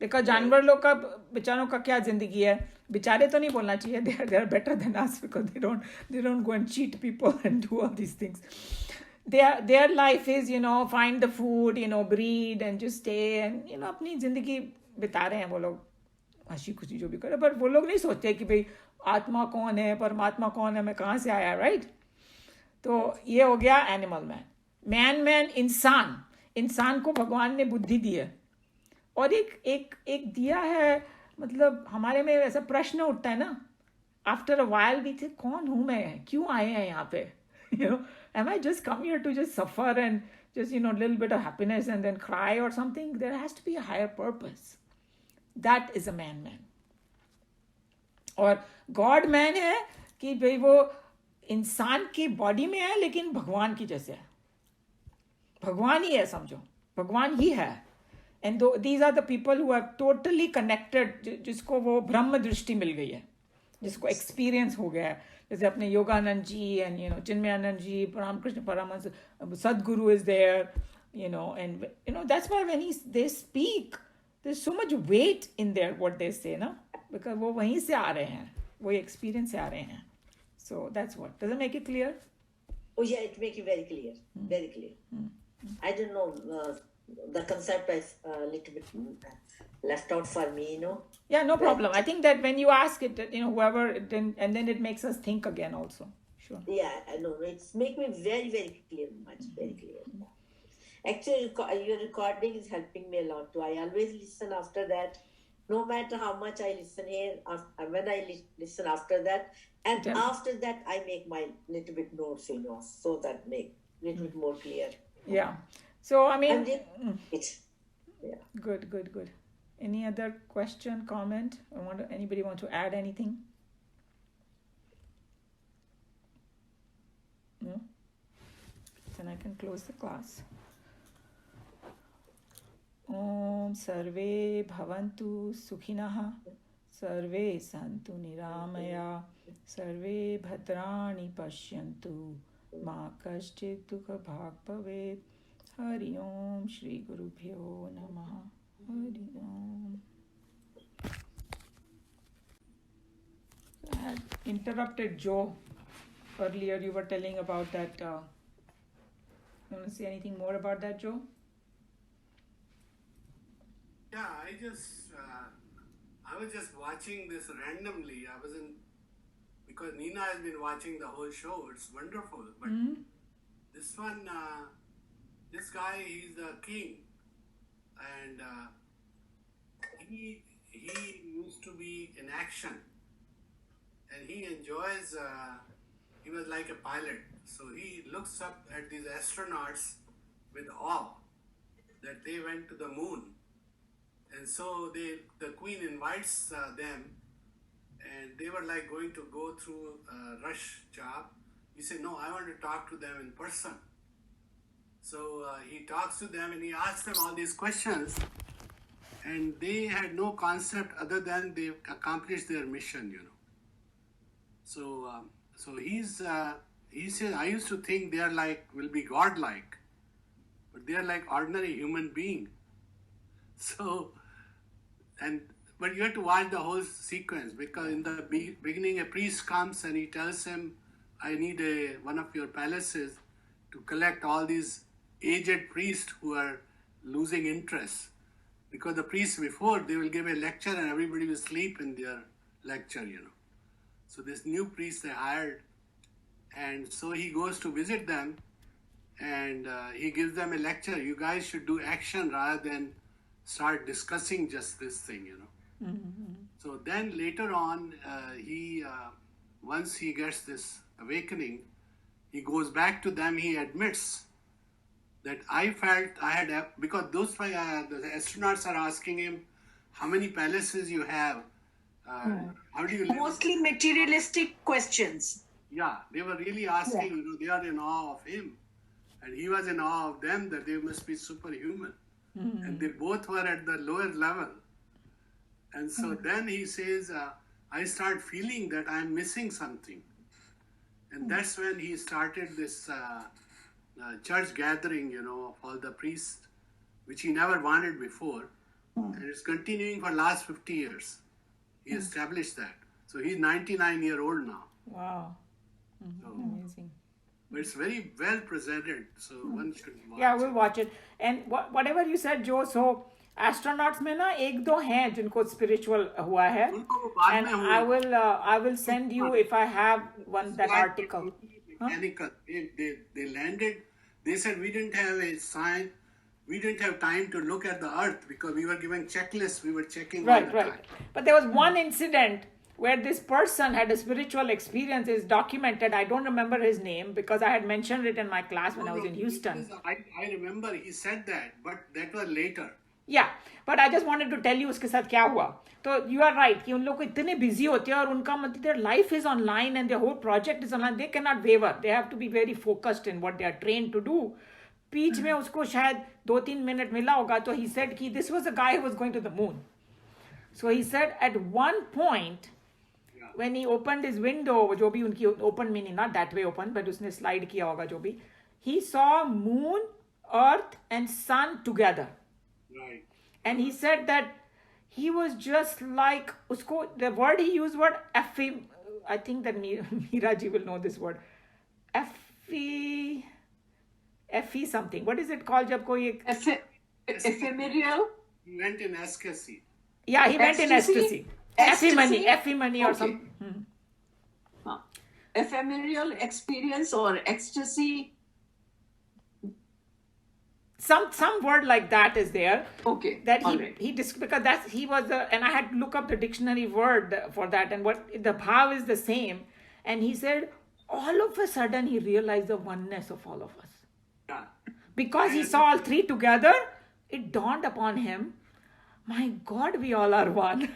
Because जानवर लोग का, बेचारों का क्या जिंदगी है, बेचारे तो नहीं बोलना चाहिए, they are better than us because they don't go and cheat people and do all these things. Their life is, find the food, breed and just stay and, अपनी जिंदगी बिता रहे हैं वो लोग, हंसी खुशी जो भी करे. पर वो लोग नहीं सोचते कि भाई आत्मा कौन है, परमात्मा कौन है, मैं कहाँ से आया, राइट? तो ये हो गया एनिमल मैन. इंसान को भगवान ने बुद्धि दी है, और एक दिया है. मतलब हमारे में ऐसा प्रश्न उठता है ना, आफ्टर अ वाइल भी थे, कौन हूँ मैं, क्यों आए हैं यहाँ पे, am I just come here to just suffer and just, little bit of happiness and then cry or something? There has to be a higher purpose. That is a man. और गॉड मैन है कि भाई वो इंसान की body में है लेकिन भगवान की जैसे है, भगवान ही है, समझो भगवान ही है. And these are the people who are totally connected, जिसको वो ब्रह्म दृष्टि मिल गई है, जिसको एक्सपीरियंस हो गया है. जैसे अपने Yogananda ji and Chinmayananda ji, Ramakrishna Paramahamsa, Sadhguru is there, and that's why when they speak, there's so much weight in there what they say, no, because वो वहीं से आ रहे हैं, वो एक्सपीरियंस से आ रहे हैं. So that's what. Does it make it clear? Oh yeah, it makes it very clear. Very clear. I don't know, the concept is a little bit left out for me, Yeah, no problem. I think that when you ask it, whoever, and then it makes us think again also. Sure. Yeah, I know. It's make me very, very clear, very clear. Actually, your recording is helping me a lot too. I always listen after that. No matter how much I listen here, when I listen after that, and after that I make my little bit notes, so that make little bit more clear. Yeah. So I mean, yeah. Good. Any other question, comment? Anybody want to add anything? No? Then I can close the class. Om Sarve Bhavantu Sukhinah, Sarve Santu Niramaya, Sarve Bhadrani Pashyantu, Ma Kaschit Dukha Bhag Bhavet. Hari Om Shri Guru Bhyo Namaha. Hari Om. I had interrupted Joe earlier. You were telling about that. You want to say anything more about that, Joe? Yeah, I was just watching this randomly. I wasn't, because Nina has been watching the whole show. It's wonderful. But this one, this guy, he's the king. And he used to be in action. And he enjoys, he was like a pilot. So he looks up at these astronauts with awe that they went to the moon. And so the queen invites them, and they were like going to go through a rush job. He said, no, I want to talk to them in person. So he talks to them and he asks them all these questions, and they had no concept other than they've accomplished their mission, So he says, I used to think they are will be godlike, but they are like ordinary human being. So, but you have to watch the whole sequence, because in the beginning a priest comes and he tells him, I need one of your palaces to collect all these aged priests who are losing interest. Because the priests before, they will give a lecture and everybody will sleep in their lecture, So this new priest they hired, and so he goes to visit them, and he gives them a lecture. You guys should do action rather than start discussing just this thing, So then later on, once he gets this awakening, he goes back to them. He admits that I felt I had, because those the astronauts are asking him, how many palaces you have? How do you live? Mostly materialistic questions. Yeah, they were really asking, they are in awe of him. And he was in awe of them, that they must be superhuman. And they both were at the lower level. And so then he says, I start feeling that I'm missing something. And that's when he started this church gathering, of all the priests, which he never wanted before. and it's continuing for last 50 years. He established that. So he's 99-year-old now. Wow. So, Amazing. but it's very well presented, so one should watch. Yeah, we'll watch it. And whatever you said, Joe, so astronauts में ना एक दो हैं जिनको spiritual हुआ है. उनको वो बाद And में हुआ. I will send you if I have that article. Mechanical. They landed. They said we didn't have a sign. We didn't have time to look at the Earth because we were given checklists. We were checking all the Right. time. But there was one incident where this person had a spiritual experience is documented. I don't remember his name because I had mentioned it in my class when I was in Houston. I remember he said that, but that was later. Yeah, but I just wanted to tell you उसके साथ क्या हुआ. तो you are right कि उन लोग इतने busy होते हैं और उनका मतलब their life is online and their whole project is online. They cannot waver. They have to be very focused in what they are trained to do. बीच में उसको शायद 2-3 मिनट मिला होगा तो he said कि this was a guy who was going to the moon. So he said at one point when he opened his window, जो भी उनकी open meaning not that way open but उसने slide किया होगा जो भी, he saw moon, earth and sun together. Right. And he said that he was just like usko, the word he used word I think that Meeraji will know this word. Fe something. What is it called? जब कोई Ephemeral. He went in ecstasy. Yeah, he went in ecstasy. Ephemony or Okay. something. Ephemeral experience or ecstasy. Some word like that is there. Okay. That all right. because he was and I had to look up the dictionary word for that and what the bhav is the same, and he said all of a sudden he realized the oneness of all of us. Yeah. Because he saw all three together, it dawned upon him, my God, we all are one.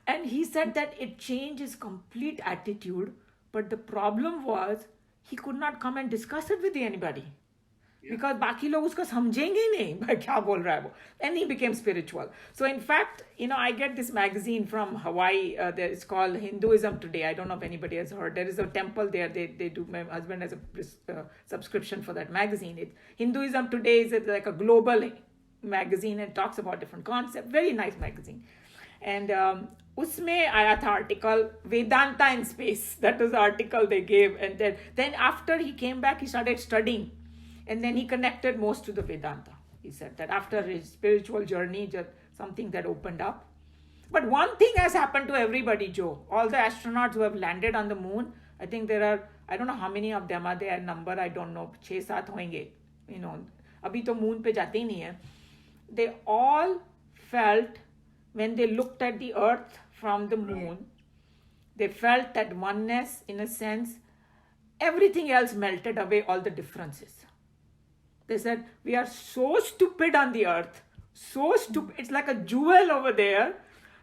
And he said that it changed his complete attitude, but the problem was he could not come and discuss it with anybody. Because बाकी लोग उसको समझेंगे ही नहीं भाई क्या बोल रहा है वो. And he became spiritual. So in fact, I get this magazine from Hawaii. It's called Hinduism Today. I don't know if anybody has heard. There is a temple there. They do. My husband has a subscription for that magazine. Hinduism Today is like a global magazine and talks about different concepts. Very nice magazine. And उसमें आया था article Vedanta in Space. That was the article they gave. And then after he came back, he started studying. And then he connected most to the Vedanta. He said that after his spiritual journey, just something that opened up. But one thing has happened to everybody, Joe. All the astronauts who have landed on the moon, I think there are, I don't know how many of them are there, number, I don't know, 6-7 होंगे. अभी तो moon पे जाते ही नहीं है. They all felt, when they looked at the earth from the moon, they felt that oneness, in a sense, everything else melted away, all the differences. They said, we are so stupid on the earth. So stupid. It's like a jewel over there.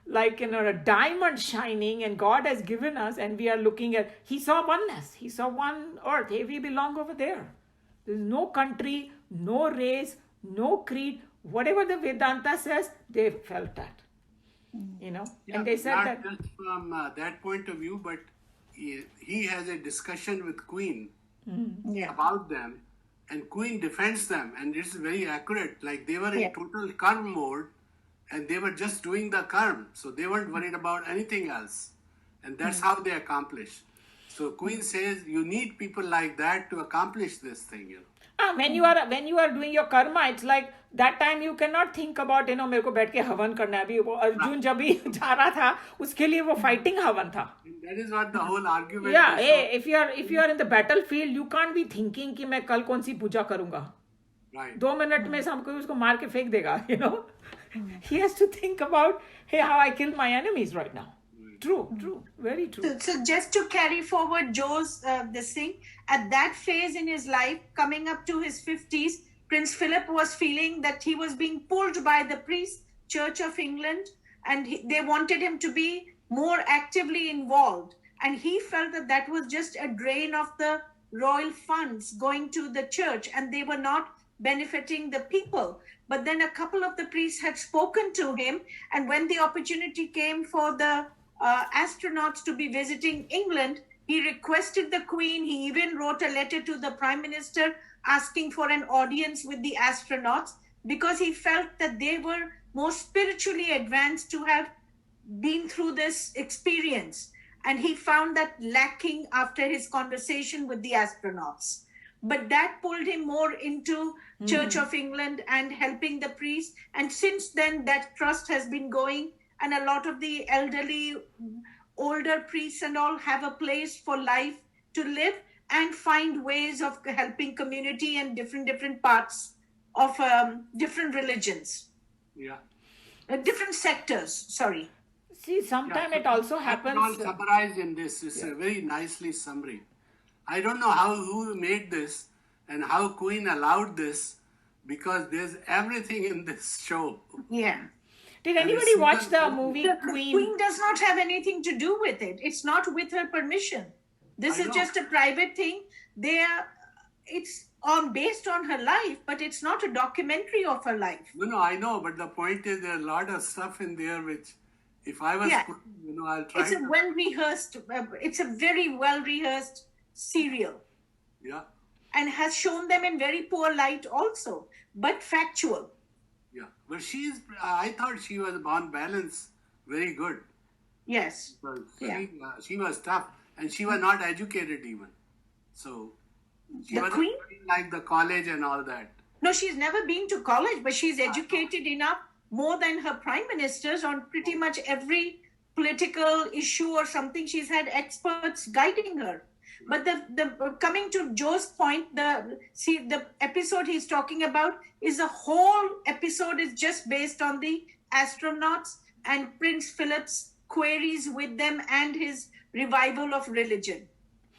Like, a diamond shining. And God has given us. And we are looking at... He saw oneness. He saw one earth. Hey, we belong over there. There's no country, no race, no creed. Whatever the Vedanta says, they felt that. Yeah, and they said not that... just from that point of view, but he has a discussion with Queen about them. And Queen defends them, and it's very accurate. Like they were in total karma mode, and they were just doing the karma, so they weren't worried about anything else, and that's how they accomplish. So Queen says you need people like that to accomplish this thing. When you are doing your karma, it's like that time you cannot think about मेरे को बैठ के हवन करना है. अभी वो अर्जुन जब भी जा रहा था उसके लिए वो fighting हवन था. That is what the whole argument. Yeah, if you are in the battlefield, you can't be thinking कि मैं कल कौन सी पूजा करूँगा. Right. 2 मिनट में सब कोई उसको मार के फेंक देगा. He has to think about, hey, how I kill my enemies right now. True, very true. So just to carry forward Joe's this thing, at that phase in his life, coming up to his 50s, Prince Philip was feeling that he was being pulled by the priest, Church of England, and they wanted him to be more actively involved. And he felt that that was just a drain of the royal funds going to the church, and they were not benefiting the people. But then a couple of the priests had spoken to him, and when the opportunity came for the astronauts to be visiting England, he requested the Queen. He even wrote a letter to the Prime Minister asking for an audience with the astronauts because he felt that they were more spiritually advanced to have been through this experience. And he found that lacking after his conversation with the astronauts. But that pulled him more into Church of England and helping the priests. And since then, that trust has been going. And a lot of the elderly, older priests and all have a place for life to live and find ways of helping community and different parts of different religions, Yeah. different sectors. Sorry. See, sometimes it also That's happens. all summarized in this. It's a very nicely summary. I don't know who made this and how Queen allowed this, because there's everything in this show. Yeah. Did anybody watch the movie The Queen? Queen does not have anything to do with it. It's not with her permission. This I is know. just a private thing. It's based on her life, but it's not a documentary of her life. No, I know, but the point is there are a lot of stuff in there which, if I was, Yeah. I'll try. It's a well-rehearsed, it's a very well-rehearsed serial Yeah, and has shown them in very poor light also, but factual. yeah. But I thought she was on balance very good. Yes. Well, Yeah. she was tough, and she was not educated even. So she The wasn't Queen? like the college and all that. No, she's never been to college, but she's educated enough, more than her prime ministers, on pretty much every political issue or something. She's had experts guiding her. But the coming to Joe's point, the episode he's talking about is the whole episode is just based on the astronauts and Prince Philip's queries with them and his revival of religion.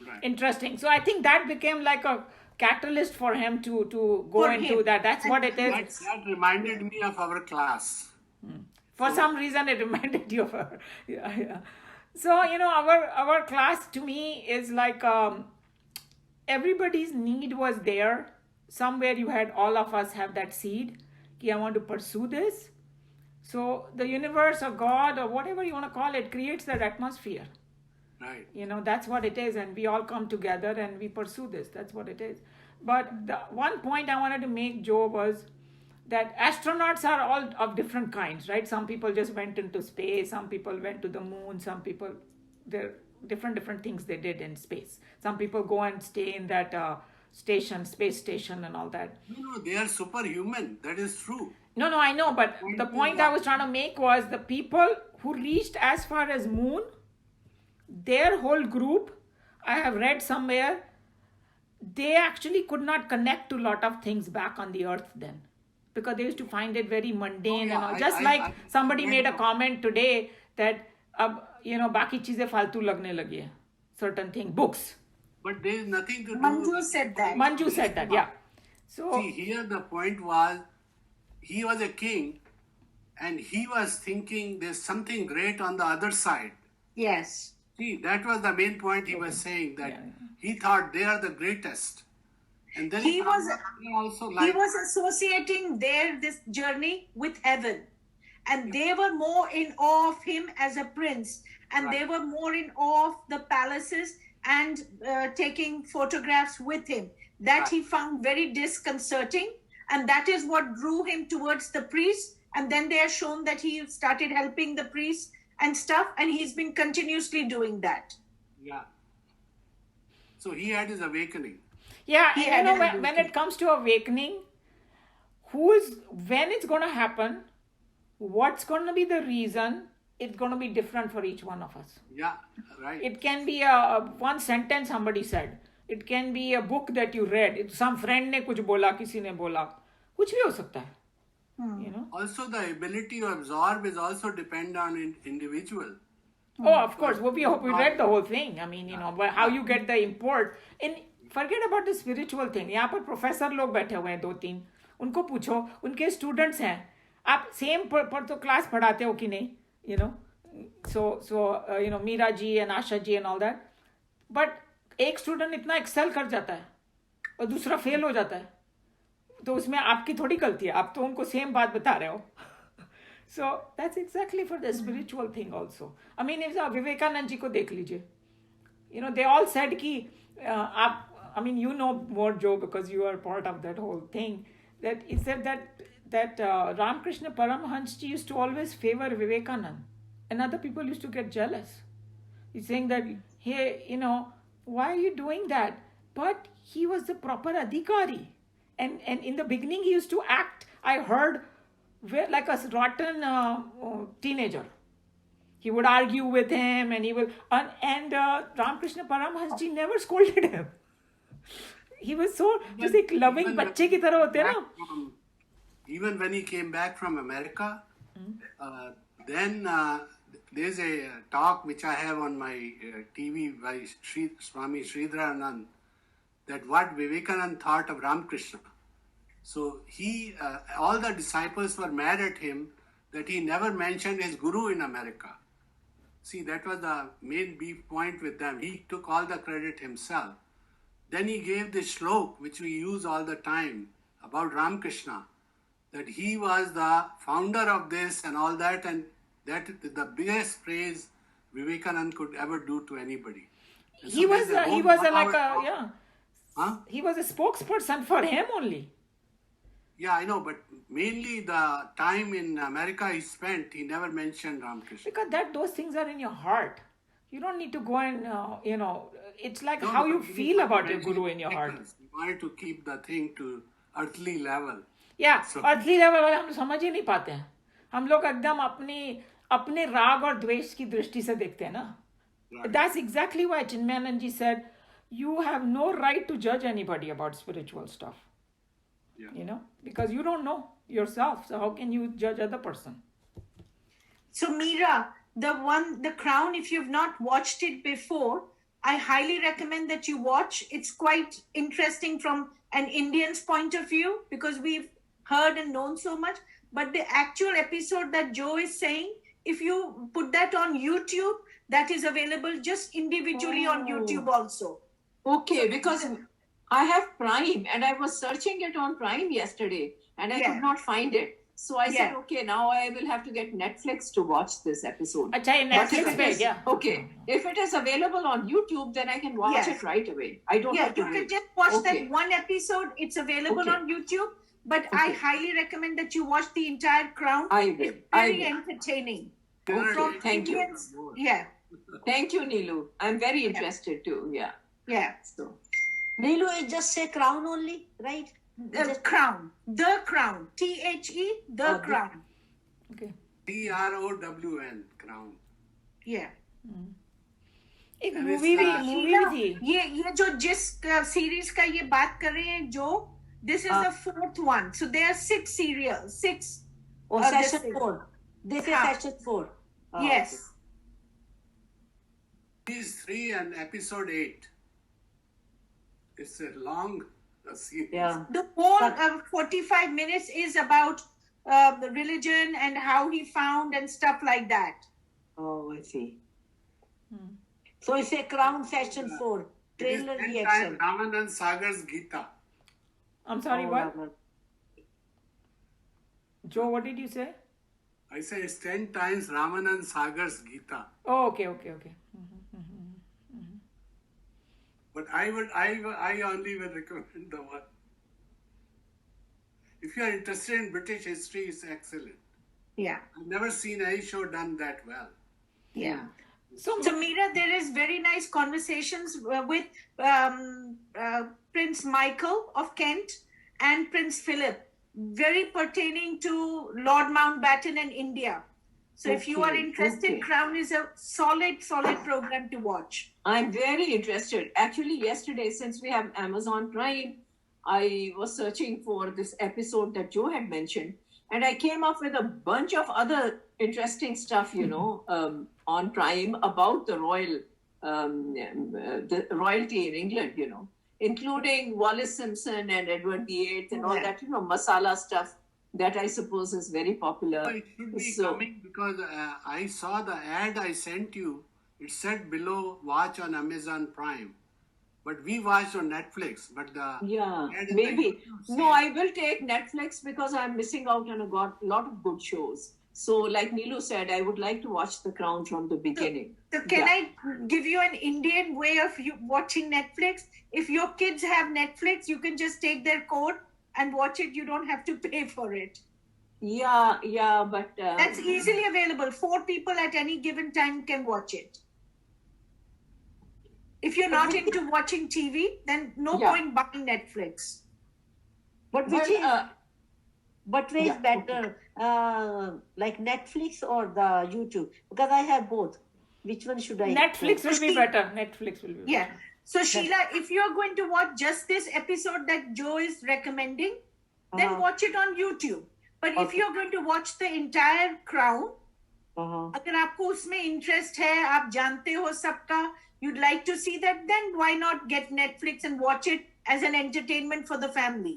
Right. Interesting. So I think that became like a catalyst for him to go For into him. that. That's what it is. That reminded me of our class. For some reason, it reminded you of her. Yeah, yeah. So our class to me is like everybody's need was there. Somewhere you had all of us have that seed. Ki, I want to pursue this. So the universe or God or whatever you want to call it creates that atmosphere. Right. That's what it is, and we all come together and we pursue this. That's what it is. But the one point I wanted to make, Joe, was that astronauts are all of different kinds, right? Some people just went into space, some people went to the moon, some people, there different things they did in space. Some people go and stay in that space station and all that. No, they are superhuman. That is true. No, I know, but the point I was trying to make was the people who reached as far as moon, their whole group, I have read somewhere, they actually could not connect to a lot of things back on the earth then, because they used to find it very mundane and all. Just like somebody made a comment today that बाकी चीजें फालतू लगने लगी है, certain thing, books. But there is nothing to do. Manju said that. Manju said that, yeah. So See, here the point was, he was a king, and he was thinking there's something great on the other side. Yes. See, that was the main point he was saying, that he thought they are the greatest. And then He was also he like, was associating this journey with heaven, and they were more in awe of him as a prince, and they were more in awe of the palaces and taking photographs with him. That he found very disconcerting, and that is what drew him towards the priests. And then they are shown that he started helping the priests and stuff, and he's been continuously doing that. yeah. So he had his awakening. yeah, He and had when it comes to awakening, when it's going to happen, what's going to be the reason, it's going to be different for each one of us. Yeah, right. It can be a one sentence somebody said. It can be a book that you read. Some friend ने कुछ बोला, किसी ने बोला, कुछ भी हो सकता है. Also, the ability to absorb is also depend on individual. Oh, of course. We read the whole thing. I mean, but how you get the import. And forget about the spiritual thing. यहाँ पर professor लोग बैठे हुए हैं 2-3. उनको पूछो, उनके students हैं. आप सेम पर तो क्लास पढ़ाते हो कि नहीं? So Meera ji and Asha ji and all that. But एक स्टूडेंट इतना एक्सेल कर जाता है और दूसरा फेल हो जाता है, तो उसमें आपकी थोड़ी गलती है, आप तो उनको सेम बात बता रहे हो. So that's exactly for the spiritual thing also. I mean, if Vivekananda ji को देख लीजिए, they all said कि आप, I mean, you know more, Joe, because you are part of that whole thing, that he said that that Ramakrishna Paramahansa used to always favor Vivekanand, and other people used to get jealous. He's saying that, hey, why are you doing that? But he was the proper adhikari. And in the beginning, he used to act, I heard, like a rotten teenager. He would argue with him, and Ramakrishna Paramahansa never scolded him. He was so just like loving बच्चे की तरह होते हैं ना. Even when he came back from America, then there's a talk which I have on my TV by Swami Sridharanand, that what Vivekananda thought of Ramakrishna. So all the disciples were mad at him that he never mentioned his guru in America. See, that was the main beef point with them. He took all the credit himself. Then he gave the shlok, which we use all the time, about Ramakrishna, that he was the founder of this and all that, and that is the biggest praise Vivekananda could ever do to anybody. And He so was there's a whole he was 1 like hour a talk. Huh? he was a spokesperson for him only. Yeah, I know, but mainly the time in America he spent, he never mentioned Ramakrishna. Because those things are in your heart. You don't need to go and it's like No, how you because he feel didn't about your mention guru in your heart. titles. He wanted to keep the thing to earthly level. या So- earthly level वाले हम समझ ही नहीं पाते हैं. हम लोग एकदम अपने राग और द्वेष की दृष्टि से देखते हैं ना. Right. That's exactly why Chinmayanand ji said, you have no right to judge anybody about spiritual stuff. Yeah. Because you don't know yourself. So how can you judge other person? So Meera, the Crown, if you've not watched it before, I highly recommend that you watch. It's quite interesting from an Indian's point of view because we've heard and known so much. But the actual episode that Joe is saying, if you put that on YouTube, that is available just individually on YouTube also. Okay, because I have Prime and I was searching it on Prime yesterday and I Yeah. could not find it. So I said, Yeah. okay, now I will have to get Netflix to watch this episode. अच्छा ये But if Netflix it पे is, क्या? okay, if it is available on YouTube, then I can watch Yes. it right away. I don't Yeah, have to you can wait. just watch Okay. that one episode. It's available Okay. on YouTube. But I Okay. highly recommend that you watch the entire Crown. I will. It's I very will. entertaining. Okay, From thank you. Indians, yeah, Thank you, Neelu. I'm very interested too. Yeah. yeah. So Neelu, you just say crown only, right? The Crown, The Crown, THE, The Crown. Okay. CROWN, Crown. Yeah. एक And movie it's, भी थी. ये जो जिस series का ये बात कर रहे हैं जो, this is the fourth one. So there are 6 serials, 6. Or this session is- 4. This is Yeah. session 4. Yes. These 3 and episode 8. It's a long series. Yeah. The whole But- 45 minutes is about the religion and how he found and stuff like that. Oh, I see. So it's a crown session 4. It is Trailer 10 reaction. times Ramanand Sagar's Gita. I'm sorry, Oh, what? Raman. Joe, what did you say? I say it's 10 times Ramanand Sagar's Gita. Oh, okay. But I only will recommend the one. If you are interested in British history, it's excellent. Yeah. I've never seen any show done that well. Yeah. So So Meera, there is very nice conversations with Prince Michael of Kent and Prince Philip, very pertaining to Lord Mountbatten and India. So if you are Okay, interested, okay. Crown is a solid program to watch. I'm very interested. Actually, yesterday, since we have Amazon Prime, I was searching for this episode that Joe had mentioned, and I came up with a bunch of other interesting stuff, on Prime about the the royalty in England, including Wallace Simpson and Edward VIII and all Yeah. that, masala stuff that I suppose is very popular. So it should be So- coming because I saw the ad I sent you. It said below, watch on Amazon Prime. But we watched on Netflix. But the Yeah, ad in the maybe. YouTube No, says- I will take Netflix because I'm missing out on a lot of good shows. So, like Neelu said, I would like to watch The Crown from the beginning. So can Yeah. I give you an Indian way of you watching Netflix? If your kids have Netflix, you can just take their code and watch it. You don't have to pay for it. Yeah, but That's easily available. 4 people at any given time can watch it. If you're not into watching TV, then no Yeah. point buying Netflix. But which well, is but which is yeah, better, like Netflix or the YouTube? Because I have both. Which one should I? Netflix will be better. Netflix will be Yeah. better. So Sheila, if you're going to watch just this episode that Joe is recommending, then Uh-huh. watch it on YouTube. But if Okay. you're going to watch the entire Crown, Uh-huh. अगर आपको उसमें interest है, आप जानते हो सबका, you'd like to see that, then why not get Netflix and watch it as an entertainment for the family?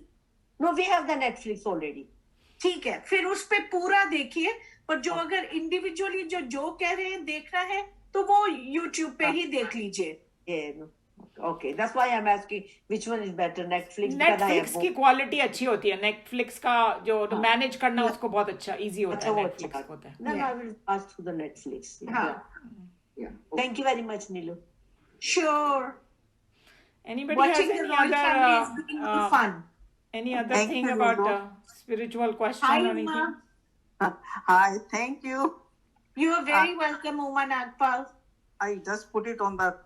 No, we have the Netflix already. ठीक है, फिर उस पे पूरा देखिए. पर जो अगर इंडिविजुअली जो कह रहे हैं देखना है, तो वो YouTube पे ही देख लीजिए. Yeah, no. Okay, that's why I'm asking which one is better, Netflix? Because I have Netflix की both. क्वालिटी अच्छी होती है. नेटफ्लिक्स का जो मैनेज करना उसको बहुत अच्छा इजी होता अच्छा है. वो नेटफ्लिक्स अच्छा होता है. No, Yeah. I will pass through the Netflix. Yeah. हाँ. yeah. Thank you very much, Nilu. Sure. Anybody Watching has the any royal family is other being more fun. any other Thank thing you, about Lulu. spiritual question Hi, or anything? Uma. Hi, thank you. You are very welcome, Uma Nagpal. I just put it on the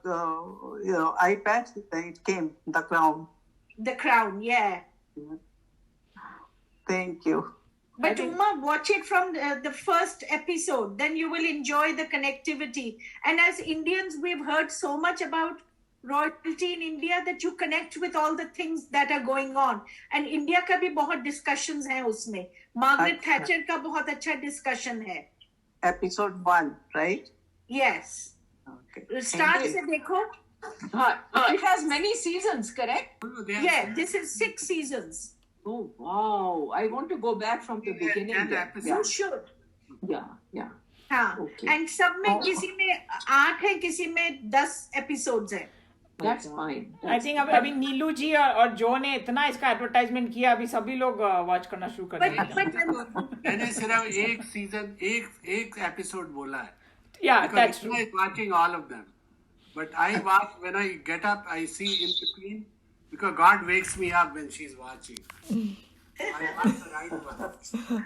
iPad. It came, the crown. The Crown, yeah. Thank you. But Uma, watch it from the first episode. Then you will enjoy the connectivity. And as Indians, we've heard so much about royalty in India that you connect with all the things that are going on. And India का भी बहुत discussions हैं उसमें. Margaret अच्छा. Thatcher का बहुत अच्छा discussion है. Episode 1, right? Yes. Okay. Start से देखो. It has many seasons, correct? No, they have Yeah, this is 6 seasons. Oh wow! I want to go back from the beginning. 10 then. episodes. You should. Yeah. हाँ. Okay. And सब में किसी में 8 है, किसी में 10 episodes है. That's fine. आई थिंक अभी नीलू जी और जो ने इतना इसका एडवर्टाइजमेंट किया, अभी सभी लोग वॉच करना शुरू कर But, देंगे. but मैंने सिर्फ एक सीजन एक एपिसोड बोला है. Yeah, Because that's Rishma true. is watching all of them. But I watch when I get up, I see in between because God wakes me up when she's watching. I watch the right one.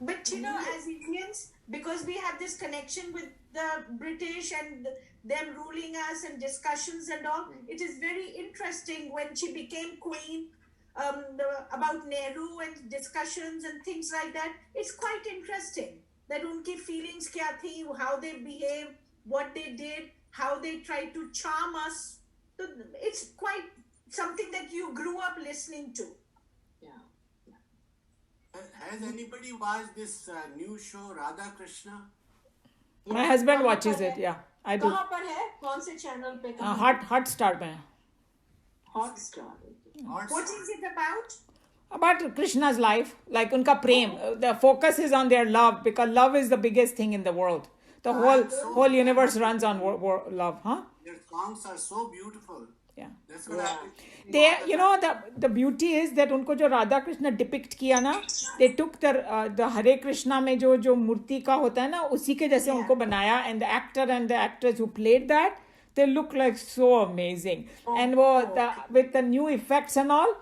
But you know, as Indians, because we have this connection with the British and them ruling us and discussions and all, it is very interesting when she became queen, about Nehru and discussions and things like that. It's quite interesting that unki feelings kya thi, how they behaved, what they did, how they tried to charm us. So it's quite something that you grew up listening to. Has anybody watched this new show Radha Krishna? My husband watches it. Yeah, I do. कहाँ पर है? कौन से channel पे? Hot star में. Hotstar. What is it about? About Krishna's life, like unka prem. The focus is on their love because love is the biggest thing in the world. The whole universe runs on love, huh? Their songs are so beautiful. Yeah. That's what I. They, you know, the beauty is that उनको जो Radha Krishna depict किया ना, they took the Hare Krishna में जो मूर्ति का होता है ना, उसी के जैसे उनको बनाया, and the actor and the actress who played that, they look like so amazing. And वो with the new effects and all,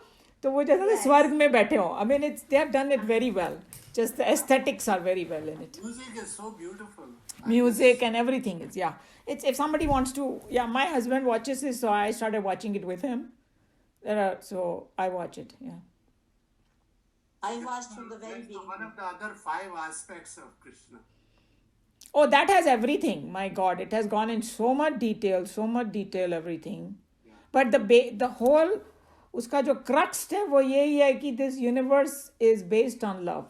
तो वो जैसे स्वर्ग में बैठे हो. I mean, they have done it very well. Just the aesthetics are very well in it. Music is so beautiful. Music and everything is, yeah. It's if somebody wants to, yeah. My husband watches this, so I started watching it with him. So I watch it, yeah. I watched from the very That's one beginning. of the other 5 aspects of Krishna. Oh, that has everything. My God, it has gone in so much detail, everything. But the whole, उसका जो crux है वो यही है कि this universe is based on love.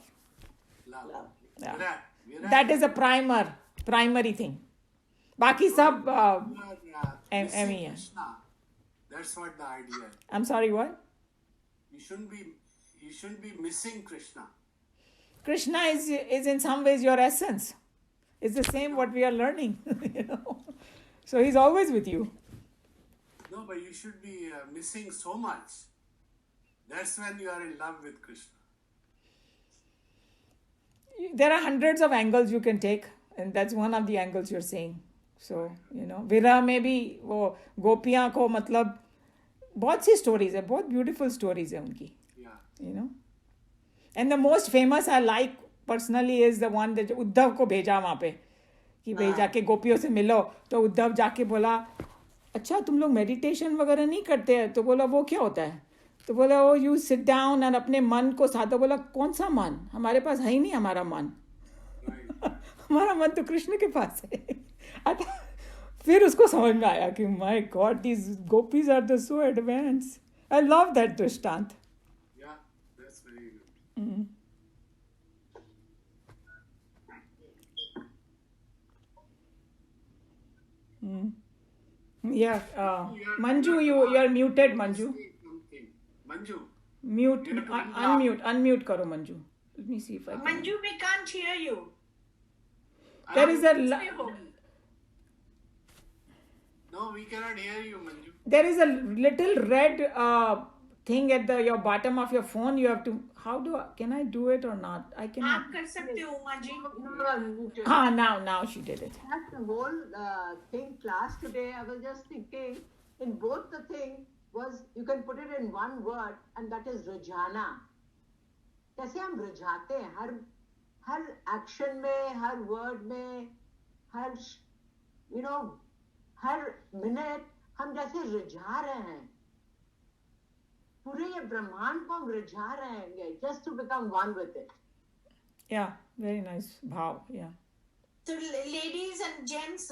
Love. Yeah. Virat. That is a primary thing. बाकी सब You are, Emmy, missing yeah. Krishna. That's what the idea is. I'm sorry, what? You shouldn't be missing Krishna. Krishna is in some ways your essence. It's the same what we are learning, you know. So he's always with you. No, but you should be missing so much. That's when you are in love with Krishna. There are hundreds of angles you can take, and that's one of the angles you're saying. So, you know, विरह में भी वो गोपियाँ को मतलब बहुत सी stories है, बहुत beautiful stories है उनकी, Yeah. you know. And the most famous I like personally is the one that Uddhav को भेजा वहाँ पे कि भाई जाके गोपियों से मिलो. तो उद्धव जाके बोला अच्छा तुम लोग मेडिटेशन वगैरह नहीं करते हैं. तो बोला वो क्या होता है. तो बोला वो यू सिट डाउन और अपने मन को साधो. बोला कौन सा मन, हमारे पास है ही नहीं हमारा मन. हमारा मन तो कृष्ण के पास है. फिर उसको समझ में आया कि my god these gopis are the so advanced. I love that दृष्टांत. Yeah, that's very good. Yeah, Manju, you are muted, Manju. Something. Manju. Mute, You have to unmute karo, Manju. Let me see if I can. Manju, we can't hear you. There is a No, we cannot hear you, Manju. there is a little red thing at your bottom of your phone. You have to. Can I do it or not? I cannot. आप कर सकते हो Uma ji. Now she did it. That's the whole thing class today. I was just thinking, in both the thing was you can put it in one word, and that is rujhana. कैसे हम रुझाते हैं हर action में, हर word में, हर हर minute हम जैसे रुझा रहे हैं. पूरे ये ब्रह्मांड को हम रुझा रहे हैं just to become one with it. Yeah, very nice bhav. Yeah. So ladies and gents,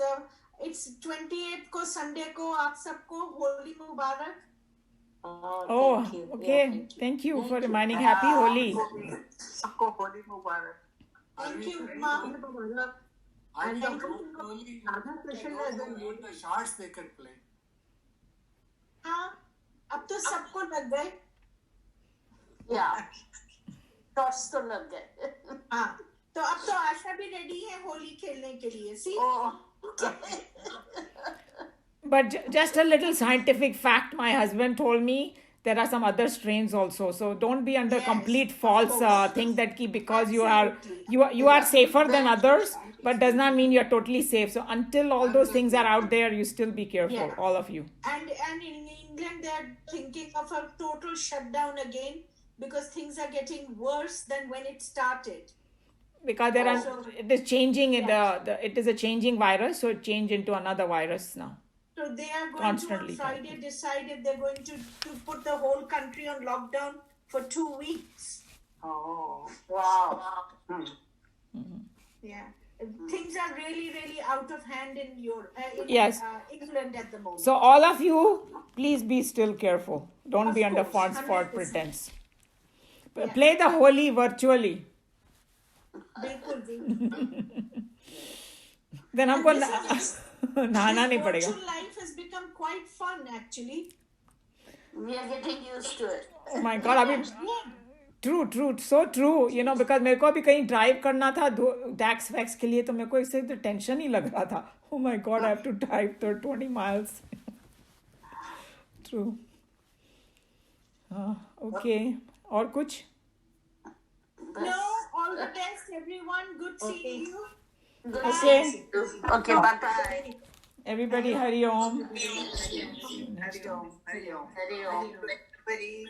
it's 28th को संडे को आप सबको होली मुबारक. Oh, thank you. okay. Yeah, Thank you for reminding. Happy Holi. सबको होली मुबारक. Thank you, ma'am. I And can the- go only Radha Krishna those is who in- want the shots they can play. हाँ, अब तो सबको लग गए. Yeah. Shots तो लग गए. हाँ, तो अब तो आशा भी रेडी है होली खेलने के लिए. See? Oh. But just a little scientific fact my husband told me, there are some other strains also. So don't be under Yes, complete of false course. think that because you Absolutely. are safer than others, but does not mean you're totally safe. So until all those things are out there, you still be careful, Yeah. all of you. And in England they're thinking of a total shutdown again because things are getting worse than when it started. Because it is changing it is a changing virus, so it changed into another virus now. So they are going Constantly to on Friday decided they're going to put the whole country on lockdown for 2 weeks. Oh, Wow. Yeah. Things are really, really out of hand in Yes. England at the moment. So all of you, please be still careful. Don't Of be under course, false 100%. pretense. Yeah. Play the Holi virtually. बिल्कुल भी. Then हमको This नहाना नहीं पड़ेगा. virtual life has become quite fun actually. We are getting used to it. Oh my God, अभी Yeah. True so true. Because मेरे को अभी कहीं ड्राइव करना था टैक्स वैक्स के लिए, तो मेरे को इससे तो टेंशन ही लग रहा था. Oh my God, I have to drive 20 miles. True. Okay. और कुछ? No, all the best everyone. Good seeing you. Good Okay. Okay, bye-bye. Everybody, Hari Om. Hari Om, Hari Om. Hari Om. Everybody.